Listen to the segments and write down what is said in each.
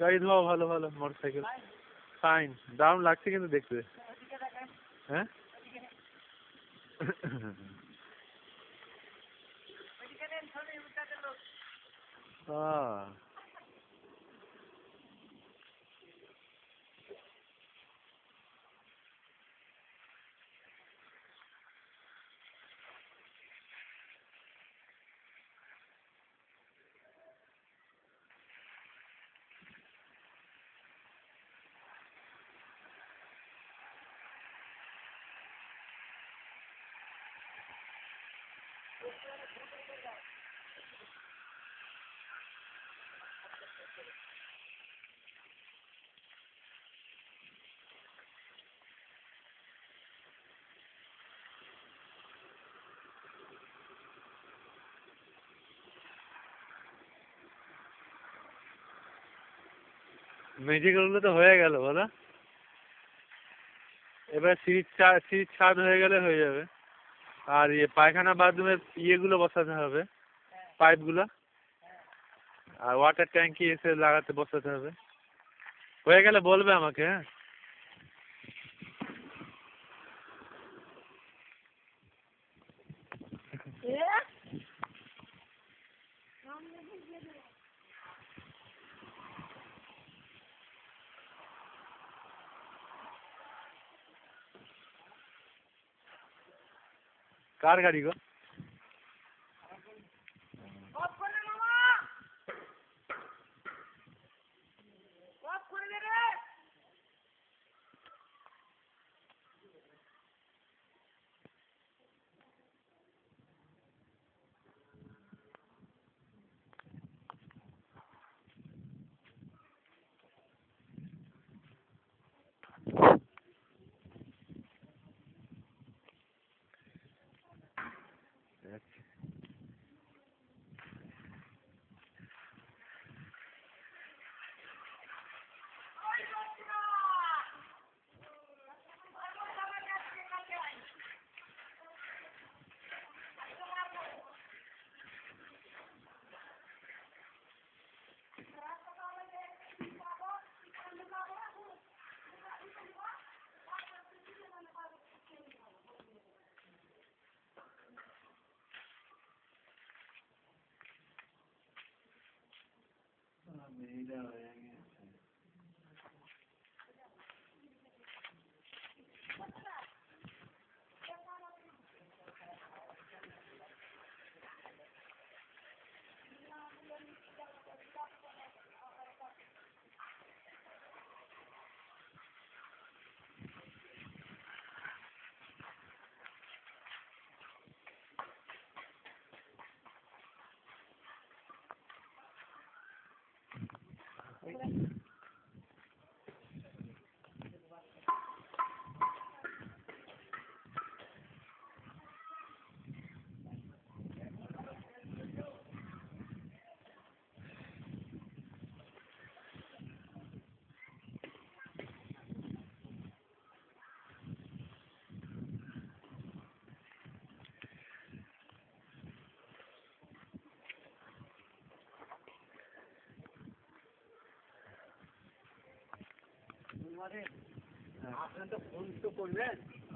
গাড়ি ধোয়া ভালো ভালো মোটরসাইকেল ফাইন দারুণ লাগছে কিন্তু দেখতে হ্যাঁ মেঝেগুলো তো হয়ে গেল বলো এবার সিঁড়ির ছাদ হয়ে গেলে হয়ে যাবে আর ইয়ে পায়খানা বাথরুমের ইয়েগুলো বসাতে হবে পাইপগুলো আর ওয়াটার ট্যাঙ্কি এসে লাগাতে বসাতে হবে হয়ে গেলে বলবে আমাকে হ্যাঁ কার গাড়ি গো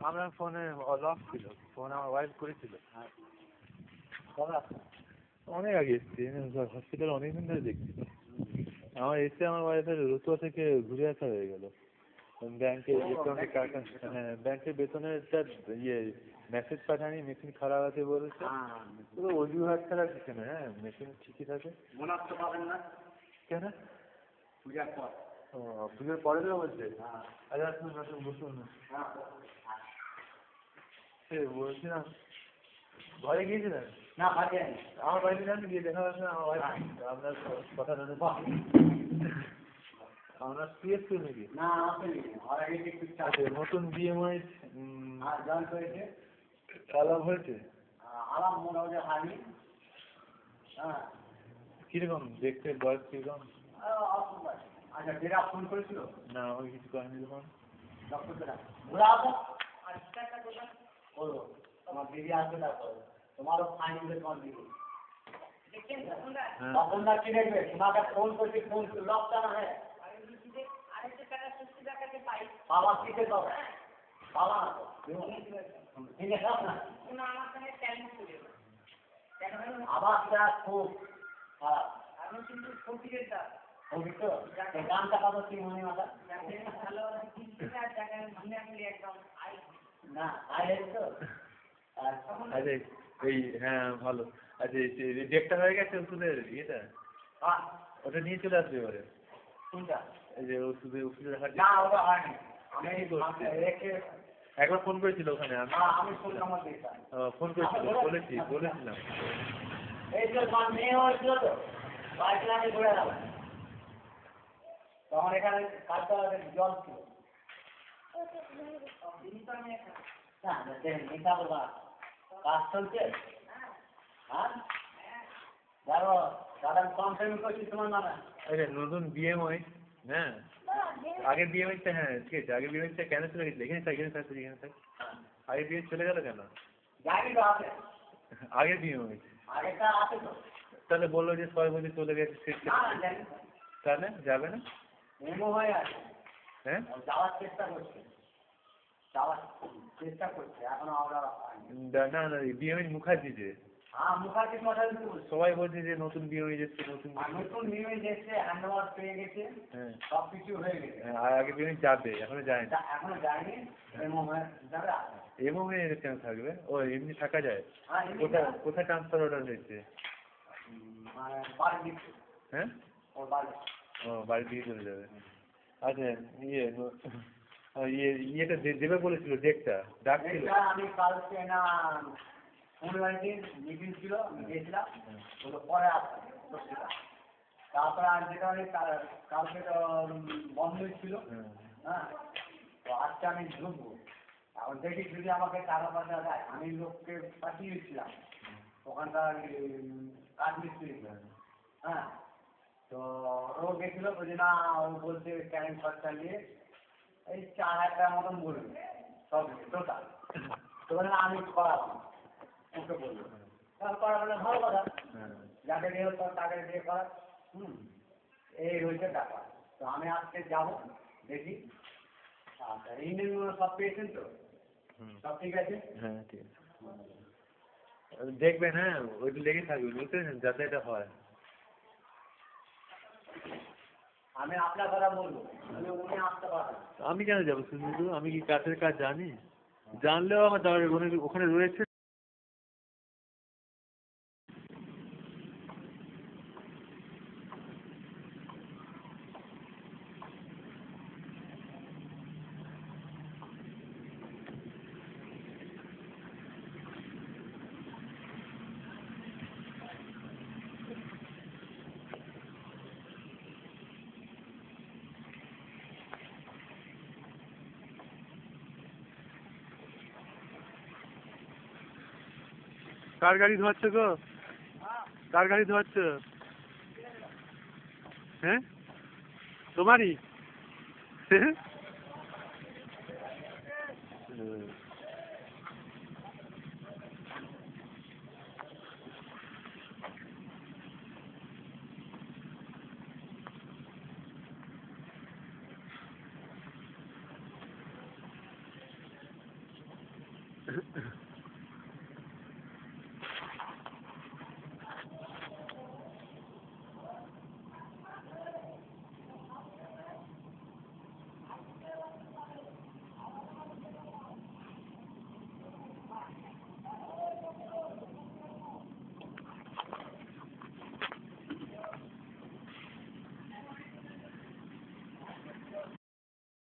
আমার ফোনে লক ছিল ফোন আমার ওয়াইফ করেছিল অনেক আগে এসছি হসপিটাল অনেকদিন ধরে দেখছি আমার এসে আমার ওয়াইফের রতুয়া থেকে ঘুরে আসা হয়ে গেল ব্যাংকের বেতনের টাকা হ্যাঁ ব্যাংকের বেতনের ইয়ে মেসেজ পাঠানি মেশিন খারাপ আছে বলেছে পুরো অজুহাত ছাড়া কিছু না হ্যাঁ মেশিন ঠিকই থাকে কেন পূজার পর ও পুজোর পরে দেবো বলছে আচ্ছা আসুন বসুন বলছিলাম ঘরে গিয়েছিলেন না আমার বাড়িতে যান গিয়ে দেখা যাচ্ছে আমার বাড়ি আপনার কথা আপনার পিএস নাকি না নতুন বিএমআই আলাপ হয়েছে কিরকম দেখতে বয়স কিরকম আচ্ছা যেটা ফোন করেছিল না আমাকে কিছু করেনি তখন তোমার দিদি আসবে তারপর তোমারও ফাইনাল তোমার দিদি তখন না কি দেখবে তোমাকে ফোন করছি ফোন লকটা না হ্যাঁ বাবা শিখে দাও বাবা আওয়াজটা খুব খারাপ কিন্তু গানটা কত কি মনে মাথা না আয় তো আচ্ছা এই হ্যাঁ ভালো আচ্ছা ডেটটা হয়ে গেছে ওষুধের ইয়েটা ওটা নিয়ে চলে আসবে এবারে কোনটা এই যে ওষুধের হাট না ওটা হয়নি আমি একবার ফোন করেছিল ওখানে আমি ফোন করেছিল বলেছিলাম এই তো মেয়ে হয়েছিল তো বাইকে আমি ঘুরে গেলাম তখন এখানে কালকে জল ছিল কাজ চলছে হ্যাঁ দেখো দাদা কম পেমেন্ট করছি তোমার নামে নতুন বিএমআই হ্যাঁ আগের বিএমআইটা হ্যাঁ ঠিক আছে আগের বিএমআইটা কেন চলে গেছিল এখানে থাক আগের বিএমআই চলে গেল কেন জানি তো আছে আগের বিএমআই আগেরটা আছে তো তাহলে বললো যে 6 বছর চলে গেছে তাহলে যাবে না মেমো হয়ে আছে হ্যাঁ যাওয়ার চেষ্টা করছে এখন আমরা না বিএমআই মুখার্জি যে হ্যাঁ মুখার্জির কথা সবাই বলছে যে নতুন বিএমআই যাচ্ছে নতুন বিএমআই যাচ্ছে হ্যান্ডওভার পেয়ে গেছে হ্যাঁ সবকিছু হয়ে গেছে আর আগে বিএমআই যাবে এখনো যায়নি এখনো যায়নি মেমো হয়ে যাবে এমআই কেন থাকবে ও এমনি থাকা যায় হ্যাঁ কোথায় ট্রান্সফার অর্ডার হয়েছে বাড়ি হ্যাঁ ওর বাড়ি ও বাড়ি দিয়ে চলে যাবে আচ্ছা ইয়েটা দেবে বলেছিল ডেটটা ডাকছিল আমি কালকে না অনলাইনে মিটিং ছিল আমি গেছিলাম ওগুলো পরে আসবে তারপরে আর যেটা কালকে তো বন্ধই ছিল হ্যাঁ তো আজকে আমি ঢুকবো এখন দেখি যদি আমাকে টাকা পয়সা দেয় আমি লোককে পাঠিয়েছিলাম ওখানকার কাঠমিস্ত্রি হ্যাঁ তো ও গেছিল বলছে না ও বলছে ক্যারেন খরচা নিয়ে এই 4,000 টাকার মতন বলবে সব টোটাল তো আমি করাবো ওকে বলবো করাবো ভালো কথা যাকে দিয়ে হোক তাকে দিয়ে করা এই হয়েছে ব্যাপার তো আমি আজকে যাবো দেখি আচ্ছা ইঞ্জিনগুলো সব পেয়েছেন তো সব ঠিক আছে হ্যাঁ ঠিক আছে দেখবেন হ্যাঁ ওইটা লেগে থাকবে বুঝতে পেরেছেন যাতে এটা হয় আমি আপনার কথা বলবো উনি আসতে পারবেন আমি কেন যাবো শুধু আমি কি কাছের কাজ জানি জানলেও আমার দরকার ওখানে রয়েছে কার গাড়ি ধোয়াচ্ছ গো কার গাড়ি ধোয়াচ্ছ হ্যাঁ তোমারই